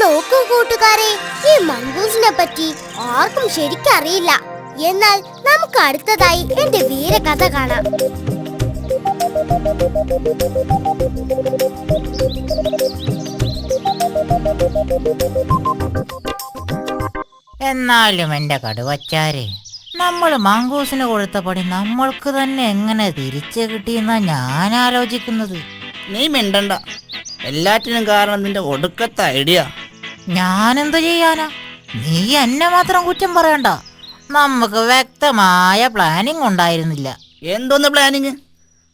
നോക്കൂ കൂട്ടുകാരെ, ഈ മംഗൂസിനെ പറ്റി ആർക്കും ശരിക്കറിയില്ല. എന്നാൽ നമുക്ക് അടുത്തതായി എന്റെ വീരകഥ കാണാം. എന്നാലും എന്റെ കടുവച്ചാരെ, നമ്മൾ മംഗൂസിന് കൊടുത്ത പണി നമ്മൾക്ക് തന്നെ എങ്ങനെ തിരിച്ചു കിട്ടിയെന്നാ ഞാൻ ആലോചിക്കുന്നത്. നീ മിണ്ടണ്ട, എല്ലാറ്റിനും കാരണം നിന്റെ ഒടുക്കത്തെ ഐഡിയ. ഞാനെന്ത് ചെയ്യാനാ? നീ എന്നെ മാത്രം കുറ്റം പറയണ്ട. നമുക്ക് വ്യക്തമായ പ്ലാനിങ് ഉണ്ടായിരുന്നില്ല. എന്തോന്ന് പ്ലാനിങ്?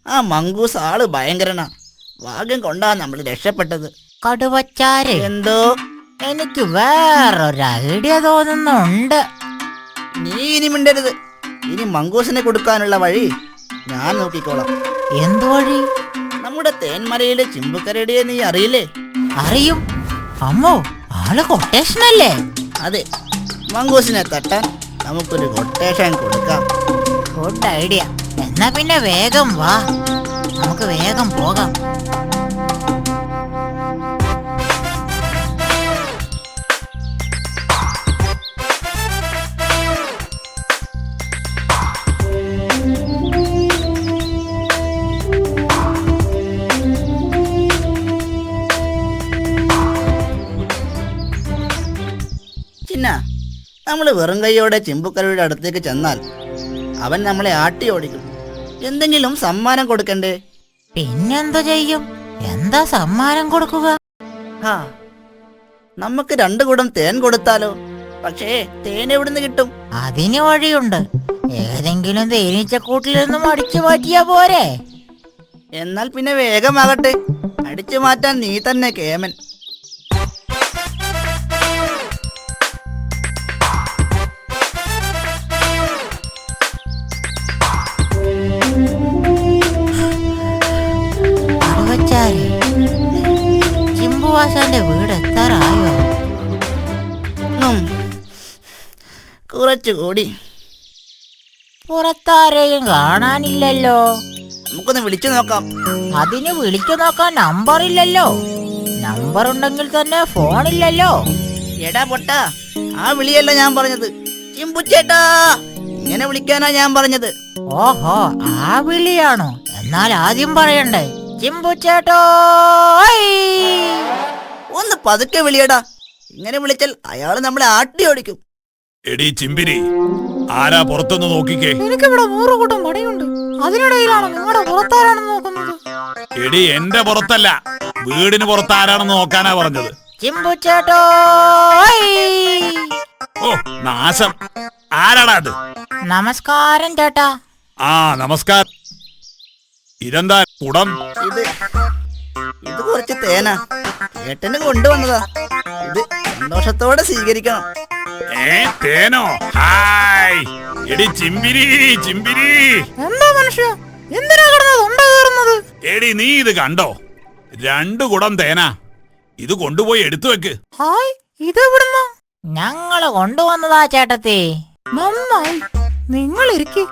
ആ മംഗൂസ് ആള് ഭയങ്കരനാ. ഭാഗ്യം കൊണ്ടാ നമ്മൾ രക്ഷപ്പെട്ടത്. കടുവച്ചാരെ, എന്തോ? എനിക്ക് വേറൊരു ഐഡിയ തോന്നുന്നുണ്ട്. നീ ഇനി മിണ്ടരുത്. ഇനി മംഗൂസിനെ കൊടുക്കാനുള്ള വഴി ഞാൻ നോക്കിക്കോളാം. എന്തു വഴി? നമ്മുടെ തേന്മലയിലെ ചിമ്പുക്കരടിയെ നീ അറിയില്ലേ? അറിയും. അമ്മോ, ആള് കൊട്ടേഷനല്ലേ? അതെ, മംഗൂസിനെ തട്ടാൻ നമുക്കൊരു കൊട്ടേഷൻ കൊടുക്കാം. Good idea. എന്നാ പിന്നെ വേഗം വാ, നമുക്ക് വേഗം പോകാം. നമ്മൾ വെറും കൈയോടെ ചിമ്പുക്കരയുടെ അടുത്തേക്ക് ചെന്നാൽ അവൻ നമ്മളെ ആട്ടി ഓടിക്കും. എന്തെങ്കിലും സമ്മാനം കൊടുക്കണ്ടേ? പിന്നെന്തു ചെയ്യും? എന്താ സമ്മാനം കൊടുക്കുക? ഹാ, നമുക്ക് 2 കുടം തേൻ കൊടുത്താലോ? പക്ഷേ തേൻ എവിടുന്ന് കിട്ടും? അതിന് വഴിയുണ്ട്. ഏതെങ്കിലും തേനീച്ചക്കൂട്ടിൽ നിന്നും അടിച്ചു മാറ്റിയാ പോരെ? എന്നാൽ പിന്നെ വേഗമാകട്ടെ, അടിച്ചു മാറ്റാൻ നീ തന്നെ കേമൻ. ചിമ്പുവാശാന്റെ വീട് എത്താറായോ? കുറച്ചുകൂടി. പുറത്താരെയും കാണാനില്ലല്ലോ. നമുക്കൊന്ന് വിളിച്ചു നോക്കാം. അതിന് വിളിച്ചു നോക്കാൻ നമ്പർ ഇല്ലല്ലോ. നമ്പർ ഉണ്ടെങ്കിൽ തന്നെ ഫോണില്ലല്ലോ. എടാ പൊട്ടാ, ആ വിളിയല്ല ഞാൻ പറഞ്ഞത്. ചിമ്പുച്ചേട്ടാ, ഇങ്ങനെ വിളിക്കാനാ ഞാൻ പറഞ്ഞത്. ഓഹോ, ആ വിളിയാണോ? എന്നാൽ ആദ്യം പറയണ്ടേ ചിമ്പുച്ചേട്ടോ. ഒന്ന് പതുക്കെ വിളിയടാ. ഇങ്ങനെ വിളിച്ചാൽ അയാള് നമ്മളെ ആട്ടി ഓടിക്കും. എടി ചിമ്പിരി, ആരാ പുറത്തൊന്ന് നോക്കിക്കേ. എനിക്കിവിടെ 100 കൂട്ടം പണിയുണ്ട്. അതിനിടയിലാണ് നിങ്ങളുടെ പുറത്താരാണെന്ന് നോക്കുന്നത്. എടി എന്റെ പുറത്തല്ല, വീടിന് പുറത്ത് ആരാണെന്ന് നോക്കാനാ പറഞ്ഞത്. ചിമ്പുച്ചേട്ടോ. ഓ നാശം, ആരാടാ അത്? നമസ്കാരം ചേട്ടാ. ആ നമസ്കാരം. ഇതെന്താ കുടം? ഇത് കുറച്ച് തേനാ, ഏട്ടന് കൊണ്ടുവന്നതാ. ഇത് സന്തോഷത്തോടെ സ്വീകരിക്കണം. തേനോ? ഹായ് എടി ചിമ്പിരി, ചിമ്പിരി. എന്താ മനുഷ്യ, എന്തിനാ കിടന്നത് തൊണ്ട കയറുന്നത്? എടി നീ ഇത് കണ്ടോ? 2 കുടം തേനാ. ഇത് കൊണ്ടുപോയി എടുത്തു വെക്ക്. ഹായ്, ഇതെവിടുന്ന? ഞങ്ങള് കൊണ്ടുവന്നതാ ചേട്ടത്തി. നന്നായി, നിങ്ങൾ ഇരിക്കി.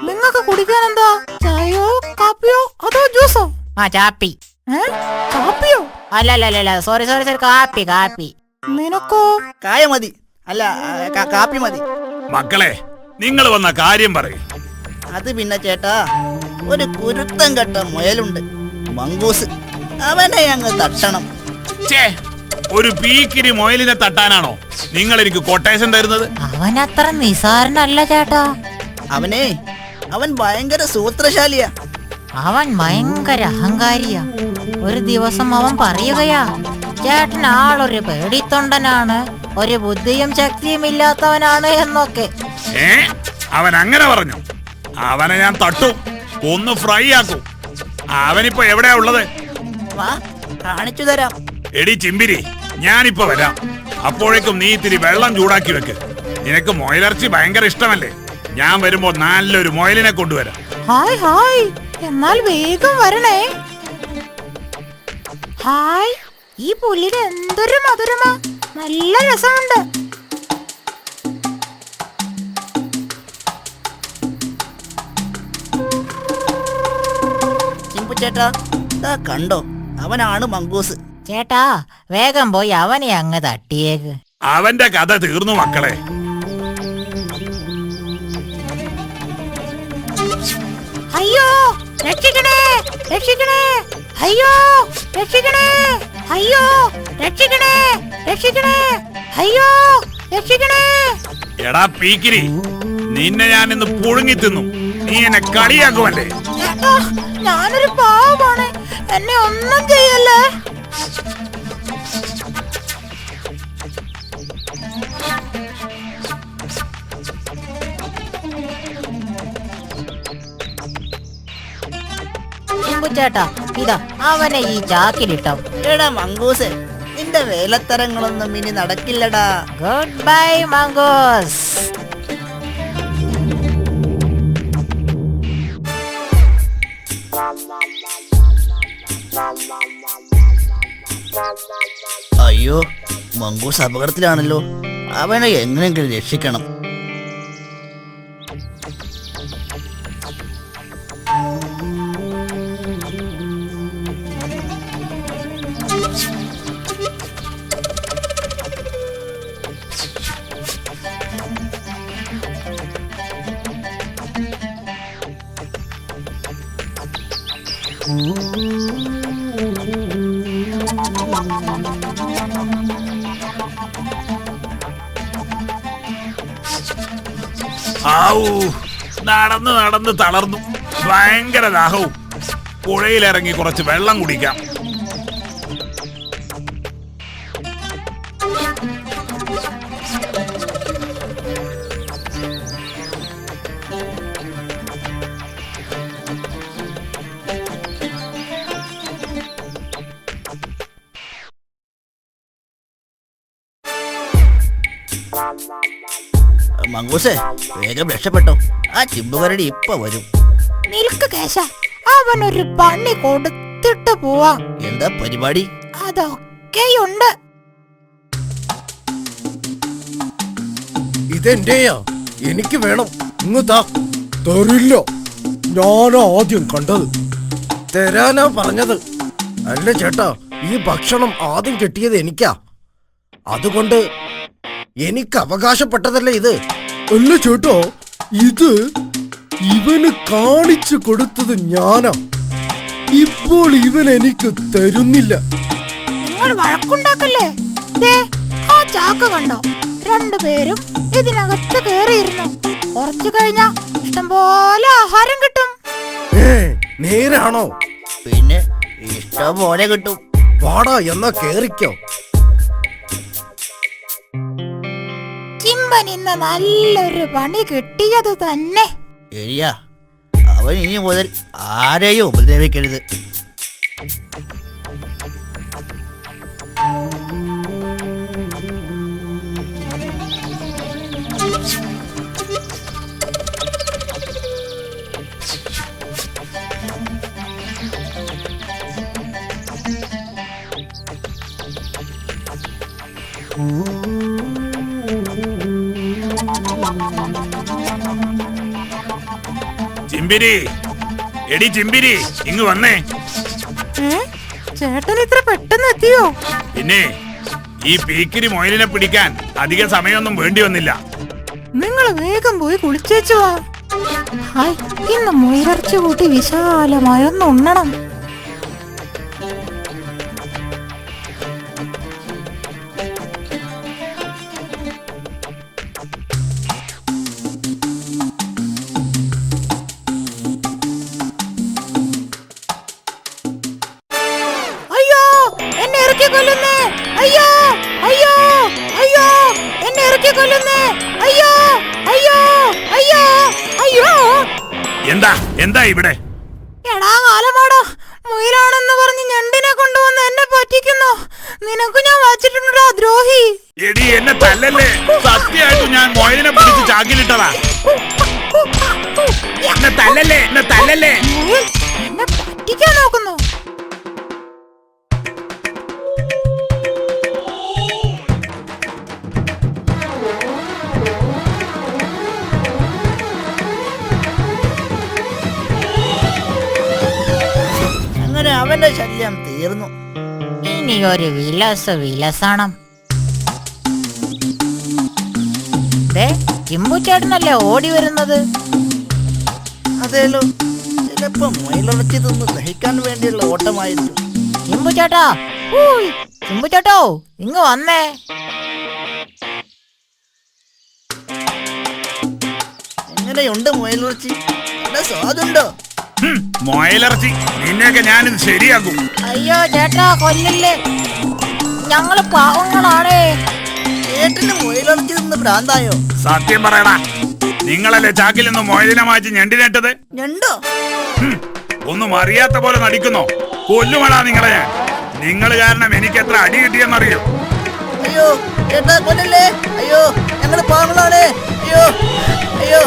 നിങ്ങൾക്ക് കുടിക്കാൻ എന്താ? ചായയോ കാപ്പിയോ അതോ ജ്യൂസോ? ആ ചാപ്പി. കാപ്പിയോ? അല്ല സോറി കാപ്പി കാപ്പി. നിനക്കോ? കായ മതി. അല്ല, കാപ്പി മതി. മക്കളെ, നിങ്ങൾ വന്ന കാര്യം പറയും. അത് പിന്നെ ചേട്ടാ, ഒരു കുരുത്തം കെട്ട മുയലുണ്ട്, മങ്കൂസ്. അവനെ അങ്ങ് തട്ടണം. ഒരു പീക്കിരി മുയലിനെ തട്ടാനാണോ നിങ്ങൾ എനിക്ക് കൊട്ടേഷൻ തരുന്നത്? അവനത്ര നിസാരനല്ല ചേട്ടാ. അവൻ ഭയങ്കര സൂത്രശാലിയാ. അവൻ ഭയങ്കര അഹങ്കാരിയാ. ഒരു ദിവസം അവൻ പറയുകയാ, ചേട്ടൻ ആളൊരു പേടിത്തൊണ്ടനാണ്, ഒരു ബുദ്ധിയും ശക്തിയും ഇല്ലാത്തവനാണ് എന്നൊക്കെ. അവൻ അങ്ങനെ പറഞ്ഞു? അവനെ ഞാൻ തട്ടും, ഒന്ന് ഫ്രൈ ആക്കും. അവനിപ്പോ എവിടെയാ ഉള്ളത്? വാ, കാണിച്ചു തരാം. എടി ചിമ്പിരി, ഞാനിപ്പോ വരാം. അപ്പോഴേക്കും നീ ഇത്തിരി വെള്ളം ചൂടാക്കി വെക്ക്. നിനക്ക് മുയലിറച്ചി ഭയങ്കര ഇഷ്ടമല്ലേ? ഞാൻ വരുമ്പോ നല്ലൊരു മുയലിനെ കൊണ്ടുവരാം. ഹായ് ഹായ്, എന്നാൽ വേഗം വരണേ. ഹായ്, ഈ പുല്ലിന് എന്തൊരു മധുരമാ, നല്ല രസമുണ്ട്. ചിമ്പുച്ചേട്ടാ, കണ്ടോ? അവനാണ് മങ്കൂസ്. ചേട്ടാ, വേഗം പോയി അവനെ അങ്ങ് തട്ടിയേക്ക്. അവന്റെ കഥ തീർന്നു മക്കളെ. അയ്യോ രക്ഷിക്കണേ, രക്ഷിക്കണേ, അയ്യോ രക്ഷിക്കണേ, അയ്യോ രക്ഷിക്കണേ, രക്ഷിക്കണേ, അയ്യോ രക്ഷിക്കണേ. എടാ പീക്കിരി, നിന്നെ ഞാൻ ഇന്ന് പുഴുങ്ങി തിന്നു. നീ എന്നെ കളിയാക്കുമല്ലേ? ചേട്ടാ, ഞാനൊരു പാവമാണ്, എന്നെ ഒന്നും ചെയ്യല്ലേ. ചേട്ടാ, ഇതാ അവനെ ഈ ചാക്കിലിട്ടോ. എടാ മങ്കൂസ്, നിന്റെ വേലത്തരങ്ങളൊന്നും ഇനി നടക്കില്ലടാ. Good bye mongoose. അയ്യോ, മങ്കൂസ് അപകടത്തിലാണല്ലോ. അവനെ എങ്ങനെയെങ്കിലും രക്ഷിക്കണം. ആവൂ, നടന്ന് നടന്ന് തളർന്നു. ഭയങ്കര ദാഹവും. പുഴയിലിറങ്ങി കുറച്ച് വെള്ളം കുടിക്കാം. മങ്കൂസേ, വേഗം രക്ഷപ്പെട്ടോ. ആ ചിമ്പുകരടി ഇപ്പൊ വരും. നിൽക്ക് കേശ, അവനൊരു പണി കൊടുത്തിട്ട് പോവാം. എന്താ പരിപാടി? അതൊക്കെയുണ്ട്. ഇതെന്റെയാ, എനിക്ക് വേണം. ഇങ്ങ് താ. തരില്ല. ഞാനാ ആദ്യം കണ്ടത്. തരാനാ പറഞ്ഞത്. അല്ല ചേട്ടാ, ഈ ഭക്ഷണം ആദ്യം കിട്ടിയത് എനിക്കാ. അതുകൊണ്ട് എനിക്ക് അവകാശപ്പെട്ടതല്ലേ ഇത്. അല്ല ചേട്ടാ, ഇത് ഇവന് കാണിച്ചു കൊടുത്തത് ഞാനാ. ഇപ്പോൾ ഇവൻ എനിക്ക് തരുന്നില്ല. നിങ്ങൾ വഴക്കുണ്ടാക്കല്ലേ? ദേ, ആ ചാക്ക് കണ്ടോ? രണ്ടുപേരും ഇതിനകത്ത് കേറിയിരുന്നു. കുറച്ചു കഴിഞ്ഞാ ഇഷ്ടംപോലെ ആഹാരം കിട്ടും. നേരാണോ? പിന്നെ ഇഷ്ടം പോലെ കിട്ടും. വാടാ, എന്നാ കേറിക്കോ. ചിമ്പൻ ഇന്ന് നല്ലൊരു പണി കിട്ടിയത് തന്നെ. ശരിയാ, അവൻ ഇനി മുതൽ ആരെയും ഉപദ്രവിക്കരുത്. ചിമ്പിരി, എടി ചിമ്പിരി, ഇങ്ങ് വന്നേ. ചേട്ടൻ ഇത്ര പെട്ടെന്ന് എത്തിയോ? പിന്നെ ഈ പീക്കിരി മൊയിലിനെ പിടിക്കാൻ അധിക സമയമൊന്നും വേണ്ടി വന്നില്ല. നിങ്ങൾ വേഗം പോയി കുളിച്ചേച്ചു വാ. ഹായ്, ഇന്ന് മുയലിറച്ചി കൂട്ടി വിശാലമായൊന്ന് ഉണ്ണണം. അയ്യോ, എന്നെ ഇറക്കി കൊല്ലുന്നേ! അയ്യോ, അയ്യോ, അയ്യോ, എന്നെ ഇറക്കി കൊല്ലുന്നേ! അയ്യോ, അയ്യോ, അയ്യോ, അയ്യോ! എന്താ എന്താ ഇവിടെ? എടാ കാലമാടാ, മുയലാണെന്ന് പറഞ്ഞ് ഞണ്ടിനെ കൊണ്ടുവന്ന് എന്നെ പറ്റിക്കുന്നു. നിനക്ക് ഞാൻ വച്ചിട്ടുണ്ടോ ദ്രോഹി? എടി, എന്നെ തല്ലല്ലേ. സത്യമായിട്ടും ഞാൻ മൊയിലിനെ പിടിച്ച് ചാക്കിലിട്ടതാ. എന്നെ തല്ലല്ലേ, എന്നെ തല്ലല്ലേ. മുയൽ എന്നെ പറ്റിക്കാൻ നോക്കുന്നു. അങ്ങനെ അവന്റെ ശല്യം തീർന്നു. ഇനി ഒരു വിലസണം. ചിമ്പുചേട്ടനല്ലേ ഓടി വരുന്നത്? അതേലോ, ചിലപ്പോ മുയലിറച്ചി തിന്ന് ദഹിക്കാൻ വേണ്ടിയുള്ള ഓട്ടമായിരുന്നു. ചിമ്പുചേട്ടാ, ചിമ്പുചേട്ടോ, ഇങ്ങ് വന്നേ. എങ്ങനെയുണ്ട് മുയലിറച്ചി? നല്ല സ്വാദുണ്ടോ? മൊയിലിറച്ചി നിന്നെയൊക്കെ ഞാനിത് ശരിയാക്കും. അയ്യോ ചേട്ടാ, കൊല്ലല്ലേ, ഞങ്ങള് പാവങ്ങളാണേ. ചേട്ടന് മുയലിറച്ചി തിന്ന് ഭ്രാന്തായോ? സത്യം പറയടാ, നിങ്ങളല്ലേ ചാക്കിൽ നിന്ന് മൊയിലിനെ മാറ്റി ഞണ്ടിനേറ്റത്? ഞണ്ടോ? ഒന്നും അറിയാത്ത പോലെ നടിക്കുന്നോ? കൊല്ലുമടാ നിങ്ങളെ ഞാൻ. നിങ്ങൾ കാരണം എനിക്ക് എത്ര അടി കിട്ടിയെന്നറിയോ? അയ്യോ ചേട്ടാ, കൊല്ലല്ലേ. അയ്യോ, ഞങ്ങള് പാവങ്ങളാണ്. അയ്യോ, അയ്യോ.